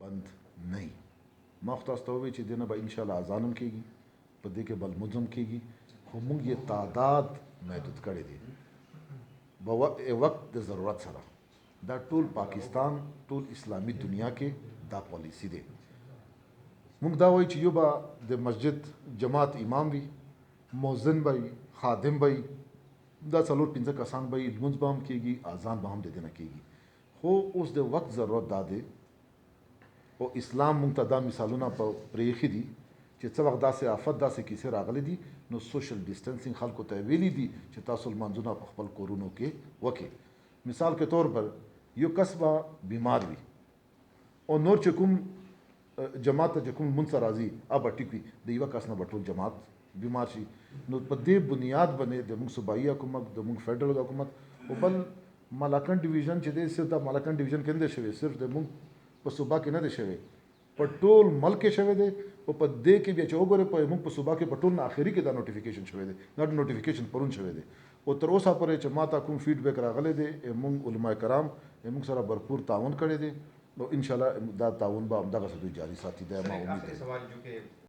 بند نه وي. ما خو تاسو ته ووایي چې دې نه به انشاءالله اذان هم کېږي، په دې کې به لمونځ هم کېږي، خو موږ یې تعداد محدود کړی دی وقت د ضرورت سره. دا ټول پاکستان، ټول اسلامي دنیا کې دا پالیسی دی. موږ دا وایو چې یو به د مسجد جماعت امام وي، مؤذن به وي، خادم به وي، دا 4-5 کسان به وي، لمونځ به هم کېږي، اذان به هم د دې نه کېږي. خو اوس د وخت ضرورت دا دی او اسلام موږ ته دا مثالونه پرېښي دي چې څه وخت داسې آفت، داسې کیسې راغلي دي، نو سوشل ډسټنسینګ خلکو ته ویلي دي چې تاسو لمانځونه په خپل کورونو کې وکړئ. مثال کے طور پر یو کس به بیمار وي او نور چې کوم جماعت ته چې کوم لمونځ ته راځي هغه به ټیک وي، د یوه کس نه به ټول جماعت بیمار شي. نو په دې بنیاد باندې د موږ صوبایي حکومت، د موږ فیډرل حکومت او بل ملاکنډ ډیویژن چې دی، صرف د ملاکنډ ډیویژن کې نه دی شوی، صرف د موږ په صوبه کې نه دی شوی، په ټول ملک کې شوی دی. او په دې کې بیا چې وګورئ په موږ په صوبه کې په ټول نه آخري کې دا نوټیفیکیشن شوی دی، دا نوټیفیکیشن پرون شوی دی. او تر اوسه پورې چې ما ته کوم فیډبیک راغلی دی، موږ علما کرام موږ سره भरपूर تعاون کړی دی او ان شاء الله دا تعاون به همدغسې دوی جاري ساتي. دا ما امید دی.